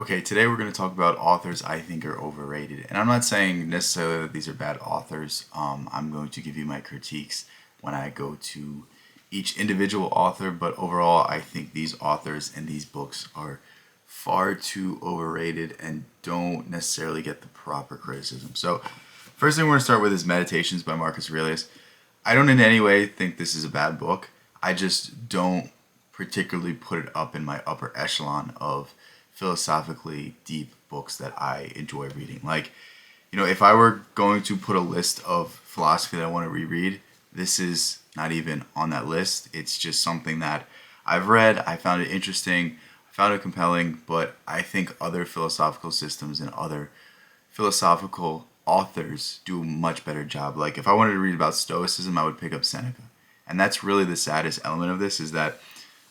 Okay, today we're going to talk about authors I think are overrated. And I'm not saying necessarily that these are bad authors. I'm going to give you my critiques when I go to each individual author, but overall, I think these authors and these books are far too overrated and don't necessarily get the proper criticism. So, first thing we're going to start with is Meditations by Marcus Aurelius. I don't in any way think this is a bad book. I just don't particularly put it up in my upper echelon of philosophically deep books that I enjoy reading. Like, if I were going to put a list of philosophy that I want to reread, this is not even on that list. It's just something that I've read, I found it interesting, I found it compelling, but I think other philosophical systems and other philosophical authors do a much better job. Like if I wanted to read about Stoicism, I would pick up Seneca. And that's really the saddest element of this is that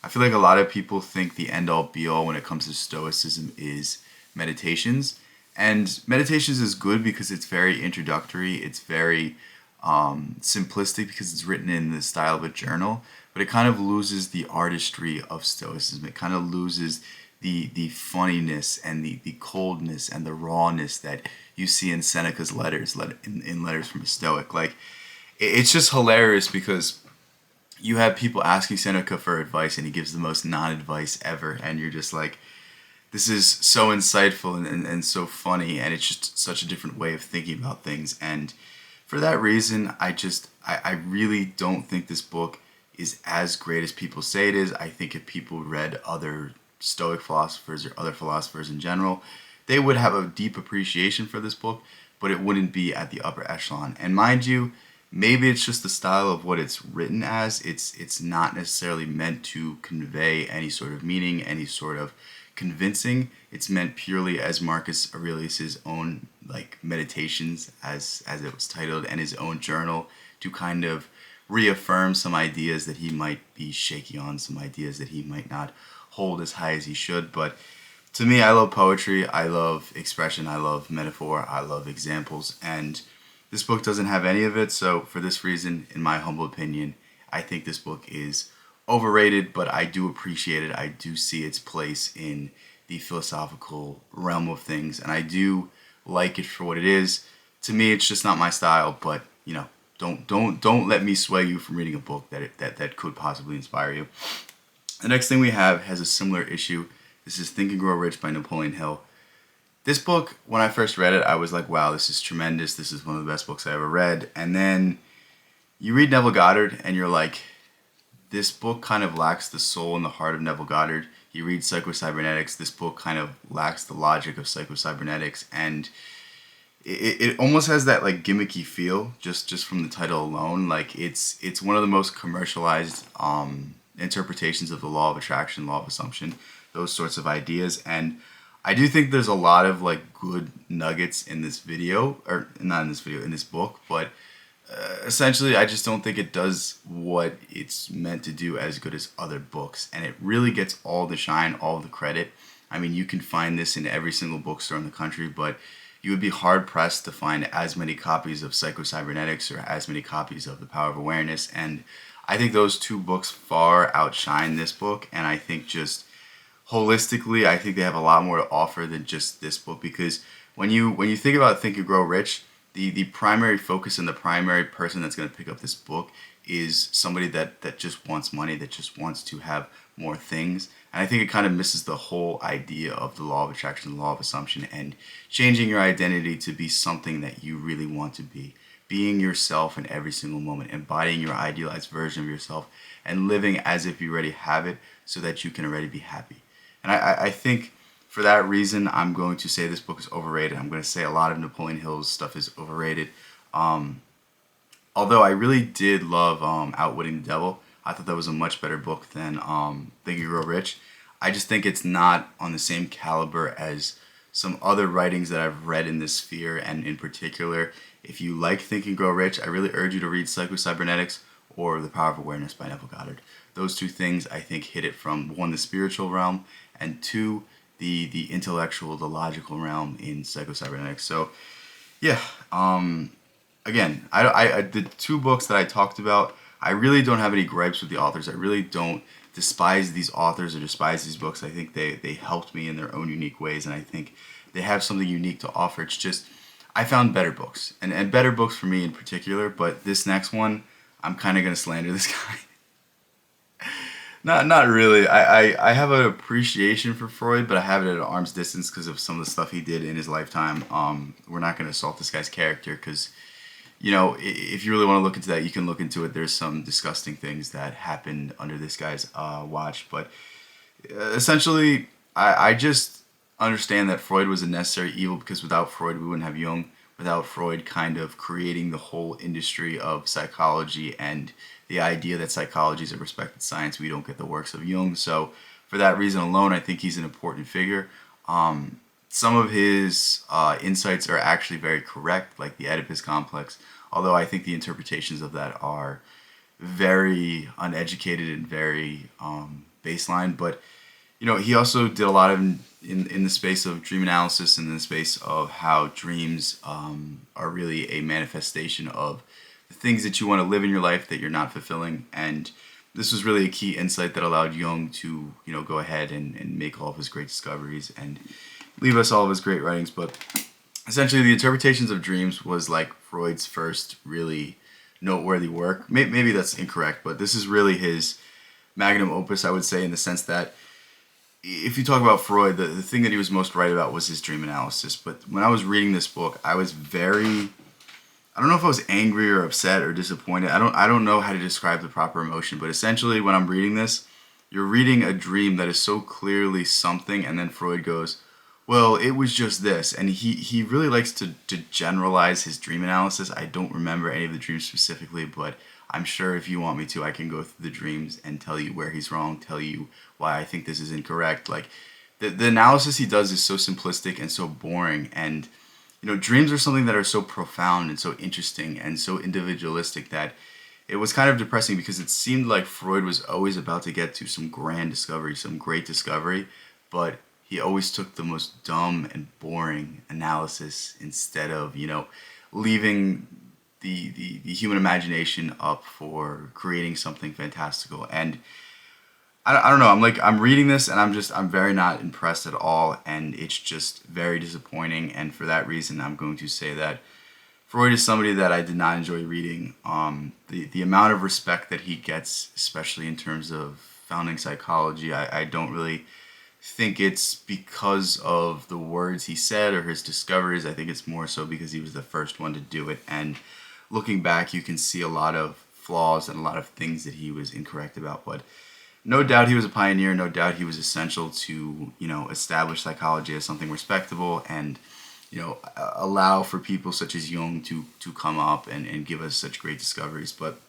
I feel like a lot of people think the end all be all when it comes to Stoicism is Meditations. And Meditations is good because it's very introductory, it's very simplistic because it's written in the style of a journal, but it kind of loses the artistry of Stoicism. It kind of loses the funniness and the coldness and the rawness that you see in Seneca's letters, in Letters from a Stoic. Like, it's just hilarious because you have people asking Seneca for advice and he gives the most non-advice ever, and you're just like, this is so insightful and so funny, and it's just such a different way of thinking about things. And for that reason, I really don't think this book is as great as people say it is. I think if people read other Stoic philosophers or other philosophers in general, they would have a deep appreciation for this book, but it wouldn't be at the upper echelon. And mind you, maybe it's just the style of what it's written as. It's not necessarily meant to convey any sort of meaning, any sort of convincing. It's meant purely as Marcus Aurelius's own like meditations, as it was titled, and his own journal to kind of reaffirm some ideas that he might be shaky on, some ideas that he might not hold as high as he should. But to me, I love poetry, I love expression, I love metaphor, I love examples, and this book doesn't have any of it. So for this reason, in my humble opinion, I think this book is overrated, but I do appreciate it. I do see its place in the philosophical realm of things, and I do like it for what it is. To me, it's just not my style, but don't let me sway you from reading a book that could possibly inspire you. The next thing we have has a similar issue. This is Think and Grow Rich by Napoleon Hill. This book, when I first read it, I was like, wow, this is tremendous. This is one of the best books I ever read. And then you read Neville Goddard and you're like, this book kind of lacks the soul and the heart of Neville Goddard. You read Psycho-Cybernetics, this book kind of lacks the logic of Psycho-Cybernetics, and it almost has that like gimmicky feel just from the title alone. Like it's one of the most commercialized interpretations of the law of attraction, law of assumption, those sorts of ideas. And I do think there's a lot of like good nuggets in this video, or not in this video, in this book, but essentially I just don't think it does what it's meant to do as good as other books, and it really gets all the shine, all the credit. I mean, you can find this in every single bookstore in the country, but you would be hard pressed to find as many copies of Psycho-Cybernetics or as many copies of The Power of Awareness. And I think those two books far outshine this book, and I think just holistically, I think they have a lot more to offer than just this book, because when you think about Think and Grow Rich, the primary focus and the primary person that's going to pick up this book is somebody that just wants money, that just wants to have more things. And I think it kind of misses the whole idea of the law of attraction, the law of assumption, and changing your identity to be something that you really want to be. Being yourself in every single moment, embodying your idealized version of yourself, and living as if you already have it so that you can already be happy. And I think for that reason, I'm going to say this book is overrated. I'm going to say a lot of Napoleon Hill's stuff is overrated. Although I really did love Outwitting the Devil. I thought that was a much better book than Think and Grow Rich. I just think it's not on the same caliber as some other writings that I've read in this sphere, and in particular, if you like Think and Grow Rich, I really urge you to read Psycho-Cybernetics or The Power of Awareness by Neville Goddard. Those two things, I think, hit it from one, the spiritual realm, and two, the intellectual, the logical realm in Psycho-Cybernetics. So, yeah, again, the two books that I talked about, I really don't have any gripes with the authors. I really don't despise these authors or despise these books. I think they helped me in their own unique ways, and I think they have something unique to offer. It's just I found better books, and better books for me in particular. But this next one, I'm kind of gonna slander this guy. Not really. I have an appreciation for Freud, but I have it at an arm's distance because of some of the stuff he did in his lifetime. We're not going to assault this guy's character because, if you really want to look into that, you can look into it. There's some disgusting things that happened under this guy's watch. But essentially, I just understand that Freud was a necessary evil because without Freud, we wouldn't have Jung. Without Freud kind of creating the whole industry of psychology and the idea that psychology is a respected science, we don't get the works of Jung. So for that reason alone, I think he's an important figure. Some of his insights are actually very correct, like the Oedipus complex, although I think the interpretations of that are very uneducated and very baseline. But he also did a lot of in the space of dream analysis and in the space of how dreams are really a manifestation of the things that you want to live in your life that you're not fulfilling. And this was really a key insight that allowed Jung to go ahead and make all of his great discoveries and leave us all of his great writings. But essentially, the interpretations of dreams was like Freud's first really noteworthy work. Maybe that's incorrect, but this is really his magnum opus, I would say, in the sense that if you talk about Freud, the thing that he was most right about was his dream analysis. But when I was reading this book, I was I don't know if I was angry or upset or disappointed. I don't know how to describe the proper emotion, but essentially when I'm reading this, you're reading a dream that is so clearly something, and then Freud goes, well, it was just this. And he really likes to generalize his dream analysis. I don't remember any of the dreams specifically, but I'm sure if you want me to, I can go through the dreams and tell you where he's wrong, tell you why I think this is incorrect. Like, the analysis he does is so simplistic and so boring. And, dreams are something that are so profound and so interesting and so individualistic that it was kind of depressing because it seemed like Freud was always about to get to some grand discovery, some great discovery, but he always took the most dumb and boring analysis instead of, leaving the human imagination up for creating something fantastical. And I don't know, I'm reading this and I'm very not impressed at all, and it's just very disappointing. And for that reason, I'm going to say that Freud is somebody that I did not enjoy reading. The amount of respect that he gets, especially in terms of founding psychology, I don't really think it's because of the words he said or his discoveries. I think it's more so because he was the first one to do it. And looking back, you can see a lot of flaws and a lot of things that he was incorrect about. But no doubt he was a pioneer. No doubt he was essential to, establish psychology as something respectable and, allow for people such as Jung to come up and give us such great discoveries. But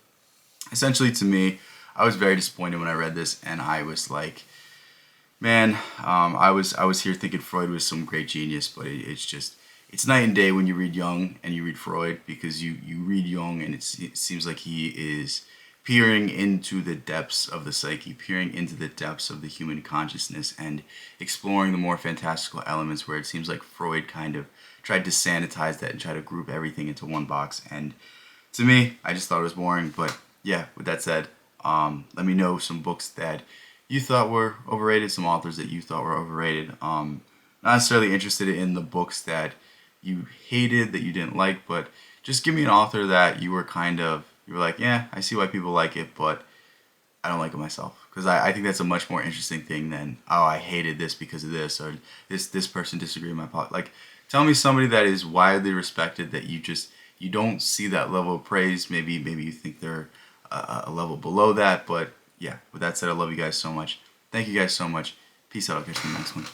essentially, to me, I was very disappointed when I read this, and I was like, man, I was here thinking Freud was some great genius, but it's night and day when you read Jung and you read Freud, because you read Jung and it seems like he is peering into the depths of the psyche, peering into the depths of the human consciousness and exploring the more fantastical elements, where it seems like Freud kind of tried to sanitize that and try to group everything into one box. And to me, I just thought it was boring. But yeah, with that said, let me know some books that you thought were overrated, some authors that you thought were overrated. Not necessarily interested in the books that you hated, that you didn't like, but just give me an author that you were like, yeah, I see why people like it, but I don't like it myself. Because I think that's a much more interesting thing than, oh, I hated this because of this, or this person disagreed with my policy. Like, tell me somebody that is widely respected that you don't see that level of praise. Maybe you think they're a level below that, but yeah, with that said, I love you guys so much. Thank you guys so much. Peace out. I'll catch you in the next one.